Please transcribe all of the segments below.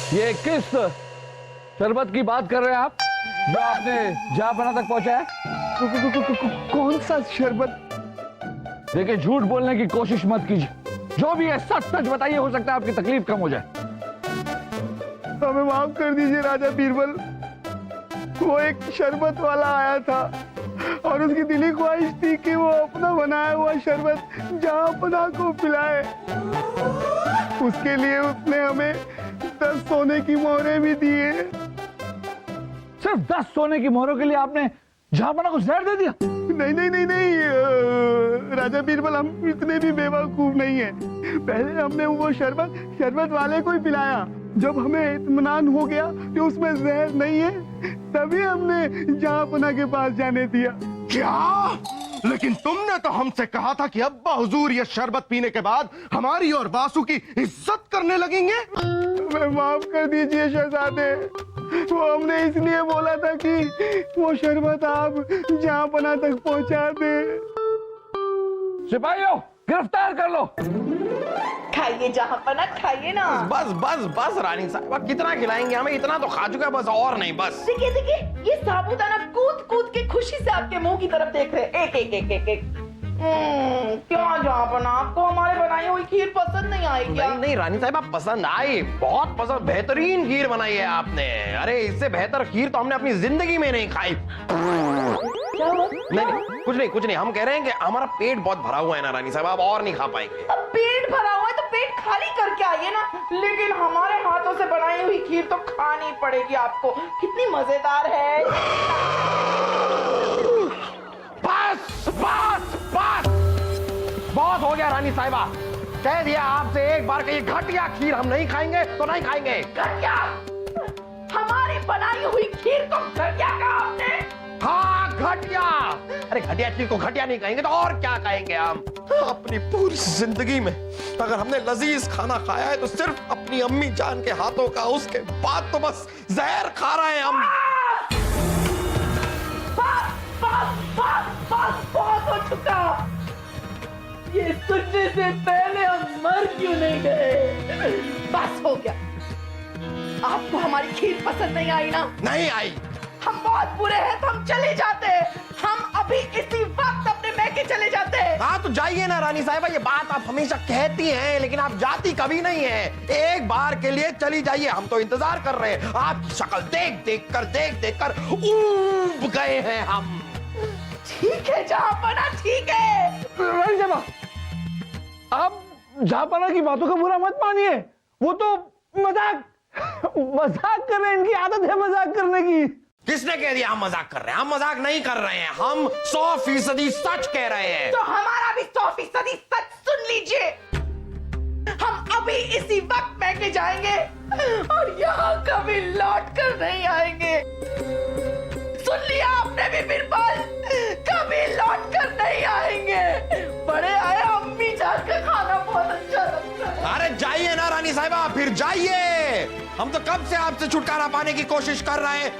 ये किस शरबत की बात कर रहे हैं आप जो आपने जहापना तक पहुंचा है? कौन सा शरबत? देखिए, झूठ बोलने की कोशिश मत कीजिए। जो भी है सच सच बताइए, हो सकता है आपकी तकलीफ कम हो जाए। हमें माफ कर दीजिए राजा बीरबल। वो एक शरबत वाला आया था और उसकी दिली ख्वाहिश थी कि वो अपना बनाया हुआ शरबत जहांपना को पिलाए। उसके लिए उसने हमें 10 सोने की मोहरें भी दी है। सिर्फ 10 सोने की मोहरों के लिए आपने जहांपना को जहर दे दिया? नहीं नहीं नहीं नहीं राजा बीरबल, हम इतने भी बेवकूफ नहीं है। पहले हमने वो शरबत वाले को ही पिलाया। जब हमें इत्मीनान हो गया कि उसमें जहर नहीं है, तभी हमने जहांपना के पास जाने दिया। क्या? लेकिन तुमने तो हमसे कहा था कि अब्बा हुजूर ये शरबत पीने के बाद हमारी और बासु की इज्जत करने लगेंगे। हमें माफ कर दीजिए शहजादे। वो हमने इसलिए बोला था कि वो शरबत आप जहांपना तक पहुंचा दे। सिपाहियों, गिरफ्तार कर लो। खाइए जहांपना, खाइए ना। बस बस बस रानी साहिबा, कितना खिलाएंगे? हमें इतना तो खा चुका, बस और नहीं। बस देखिए देखिए, ये साबूदाना कूद कूद के खुशी से आपके मुंह की तरफ देख रहे हैं। एक एक एक एक एक। क्यों जहांपना, आपको हमारे बनाई हुई खीर पसंद नहीं आई क्या? नहीं नहीं रानी साहिबा, पसंद आई, बहुत पसंद। बेहतरीन खीर बनाई है आपने। अरे इससे बेहतर खीर तो हमने अपनी जिंदगी में नहीं खाई। क्या हुआ? नहीं कुछ नहीं। हम कह रहे हैं कि हमारा पेट बहुत भरा हुआ है ना रानी साहब, आप और नहीं खा पाएंगे। अब पेट भरा हुआ है तो पेट खाली करके आइए ना। लेकिन हमारे हाथों से बनाई हुई खीर तो खानी पड़ेगी आपको। कितनी मजेदार है। बस बस बस, बहुत हो गया रानी साहिबा। कह दिया आपसे एक बार कि ये घटिया खीर हम नहीं खाएंगे तो नहीं खाएंगे। घटिया? हमारी बनाई हुई खीर को घटिया कहा आपने? हाँ घटिया। अरे घटिया खीर को घटिया नहीं कहेंगे तो और क्या कहेंगे हम? अपनी पूरी जिंदगी में अगर हमने लजीज खाना खाया है तो सिर्फ अपनी अम्मी जान के हाथों का। उसके बाद तो बस जहर खा रहे हैं हम। बस बहुत हो चुका। ये सुनने से पहले हम मर क्यों नहीं गए? बस हो गया। आपको हमारी खीर पसंद नहीं आई ना? नहीं आई। हम बहुत बुरे हैं तो हम चले जाते हैं। हम अभी इसी वक्त अपने मैके चले जाते हैं। हाँ तो जाइए ना रानी साहिबा, ये बात आप हमेशा कहती हैं लेकिन आप जाती कभी नहीं है। एक बार के लिए चली जाइए, हम तो इंतजार कर रहे हैं। आपकी शक्ल देख देख कर ऊब गए हैं हम। ठीक है जहांपना, ठीक है। रानी साहबा, आप जहांपना की बातों का बुरा मत मानिए। वो तो मजाक कर रहे हैं। इनकी आदत है मजाक करने की। किसने कह दिया हम मजाक कर रहे हैं? हम मजाक नहीं कर रहे हैं, हम 100% सच कह रहे हैं। तो हमारा भी 100% सच सुन लीजिए। हम अभी इसी वक्त मैके जाएंगे और यहाँ कभी लौट कर नहीं आएंगे। सुन लिया आपने भी बिरबल? कभी लौट कर नहीं आएंगे। बड़े आए, अम्मी जान का खाना बहुत अच्छा लगता है। अरे जाइए ना रानी साहिबा, फिर जाइए। हम तो कब से आपसे छुटकारा पाने की कोशिश कर रहे हैं।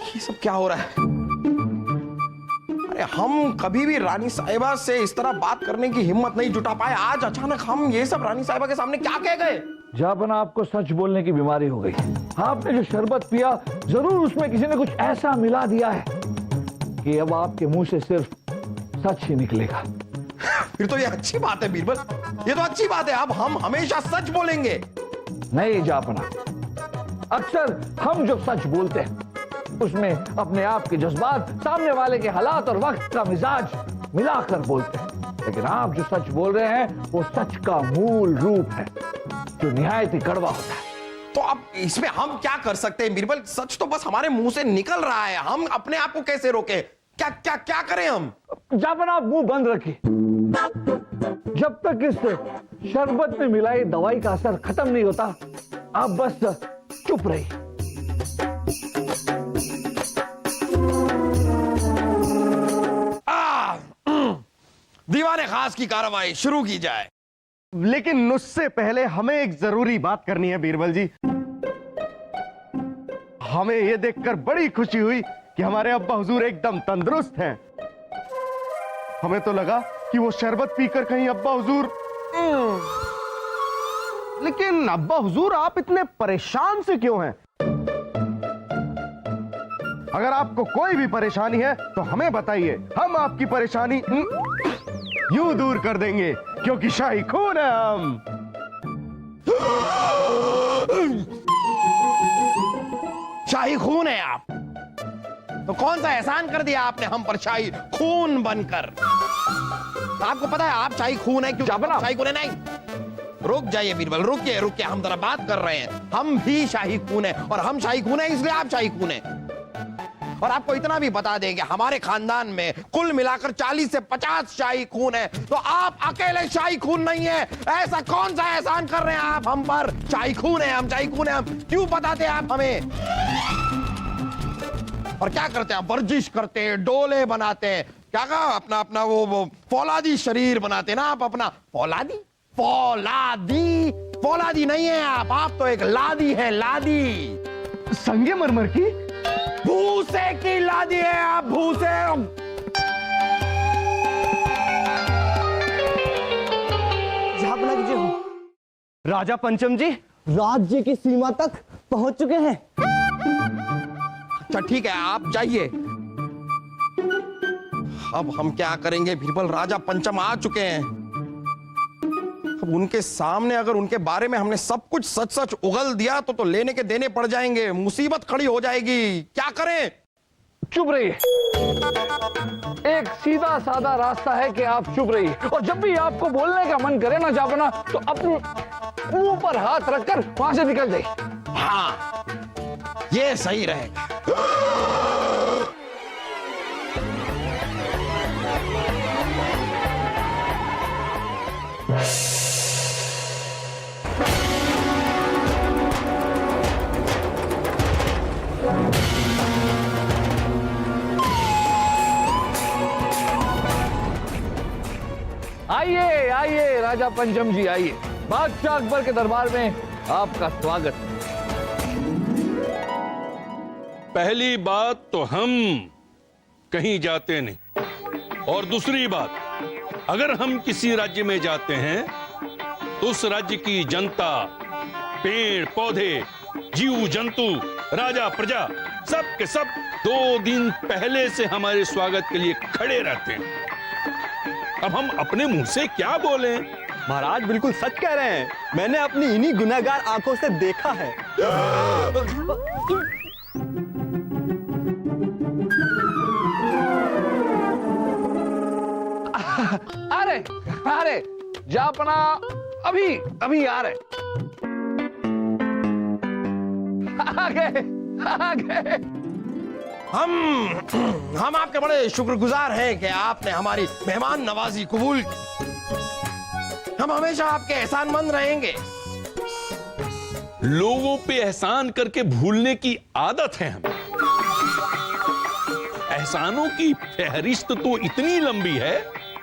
ये सब क्या हो रहा है? अरे हम कभी भी रानी साहिबा से इस तरह बात करने की हिम्मत नहीं जुटा पाए। आज अचानक हम ये सब रानी साहिबा के सामने क्या कह गए? जहांपना, आपको सच बोलने की बीमारी हो गई। आपने जो शरबत पिया, जरूर उसमें किसी ने कुछ ऐसा मिला दिया है कि अब आपके मुंह से सिर्फ सच ही निकलेगा। फिर तो ये अच्छी बात है बीरबल, ये तो अच्छी बात है। अब हम हमेशा सच बोलेंगे। नहीं जहांपना, अक्सर हम जो सच बोलते हैं उसमें अपने आप के जज्बात, सामने वाले के हालात और वक्त का मिजाज मिलाकर बोलते हैं। लेकिन आप जो सच बोल रहे हैं वो सच का मूल रूप है जो निहायत ही कड़वा होता है। तो अब इसमें हम क्या कर सकते हैं बीरबल? सच तो बस हमारे मुंह से निकल रहा है, हम अपने आप को कैसे रोके? क्या क्या क्या करें हम? जहांपना, आप मुंह बंद रखिए। जब तक इस शरबत में मिलाई दवाई का असर खत्म नहीं होता, आप बस चुप रहिए। दीवाने खास की कार्रवाई शुरू की जाए। लेकिन उससे पहले हमें एक जरूरी बात करनी है बीरबल जी। हमें यह देखकर बड़ी खुशी हुई कि हमारे अब्बा हुजूर एकदम तंदुरुस्त हैं। हमें तो लगा कि वो शरबत पीकर कहीं अब्बा हुजूर। लेकिन अब्बा हुजूर, आप इतने परेशान से क्यों हैं? अगर आपको कोई भी परेशानी है तो हमें बताइए, हम आपकी परेशानी यूं दूर कर देंगे, क्योंकि शाही खून है हम। शाही खून है आप, तो कौन सा एहसान कर दिया आपने हम पर शाही खून बनकर? आपको पता है आप शाही खून है क्यों? शाही खून है नहीं। रुक जाइए बीरबल, रुकिए रुकिए, हम जरा बात कर रहे हैं। हम भी शाही खून है, और हम शाही खून है इसलिए आप शाही खून है। और आपको इतना भी बता देंगे, हमारे खानदान में कुल मिलाकर 40 से 50 शाही खून है, तो आप अकेले शाही खून नहीं है। ऐसा कौन सा एहसान कर रहे हैं आप हम पर? शाही खून है हम, शाही खून है हम, क्यों बताते आप हमें? और क्या करते हैं? वर्जिश करते हैं, डोले बनाते हैं, क्या कहा, अपना अपना वो फौलादी शरीर बनाते ना आप अपना। फौलादी फौलादी फौलादी नहीं है आप तो एक लादी है, लादी। संगमरमर की? भूसे की लादी है आप, भूसे। राजा पंचम जी राज्य की सीमा तक पहुंच चुके हैं। अच्छा ठीक है, आप जाइए। अब हम क्या करेंगे बीरबल? राजा पंचम आ चुके हैं। अब उनके सामने अगर उनके बारे में हमने सब कुछ सच सच उगल दिया तो लेने के देने पड़ जाएंगे, मुसीबत खड़ी हो जाएगी। क्या करें? चुप रहिए। एक सीधा साधा रास्ता है कि आप चुप रहिए, और जब भी आपको बोलने का मन करे ना जापना, तो अपने मुंह पर हाथ रखकर वहां से निकल जाइए। हाँ, ये सही रहेगा। आइए आइए राजा पंचम जी, आइए। बादशाह अकबर के दरबार में आपका स्वागत। पहली बात तो हम कहीं जाते नहीं, और दूसरी बात, अगर हम किसी राज्य में जाते हैं तो उस राज्य की जनता, पेड़ पौधे, जीव जंतु, राजा प्रजा, सब के सब 2 दिन पहले से हमारे स्वागत के लिए खड़े रहते हैं। अब हम अपने मुंह से क्या बोलें? महाराज बिल्कुल सच कह रहे हैं, मैंने अपनी इन्हीं गुनहगार आंखों से देखा है। अरे अरे जापना, अभी अभी आ रहे। आ गए। हम आपके बड़े शुक्रगुजार हैं कि आपने हमारी मेहमान नवाजी कबूल की। हम हमेशा आपके एहसानमंद रहेंगे। लोगों पे एहसान करके भूलने की आदत है हमें। एहसानों की फहरिस्त तो इतनी लंबी है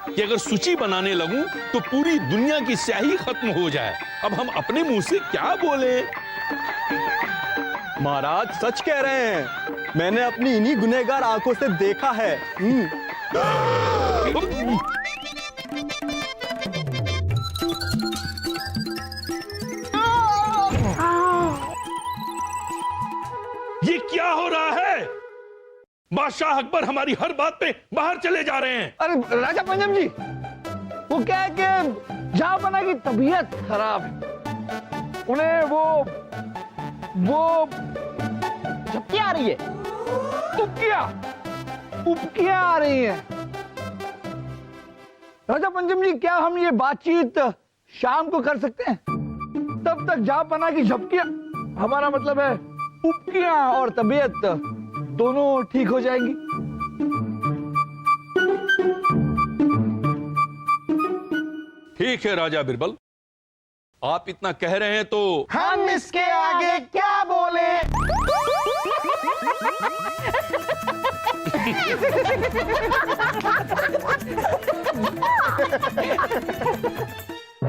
कि अगर सूची बनाने लगूं तो पूरी दुनिया की स्याही खत्म हो जाए। अब हम अपने मुंह से क्या बोले? महाराज सच कह रहे हैं, मैंने अपनी इन्हीं गुनहगार आंखों से देखा है। ये क्या हो रहा है? बादशाह अकबर हमारी हर बात पे बाहर चले जा रहे हैं। अरे राजा पंचम जी, वो क्या है कि जापना की तबीयत खराब है, उन्हें वो झपकी आ रही है, उपकियां आ रही हैं। राजा पंचम जी, क्या हम ये बातचीत शाम को कर सकते हैं? तब तक जापना की झपकियां, हमारा मतलब है उपकियां और तबीयत दोनों ठीक हो जाएंगी। ठीक है राजा बिरबल, आप इतना कह रहे हैं तो हम इसके आगे क्या बोले?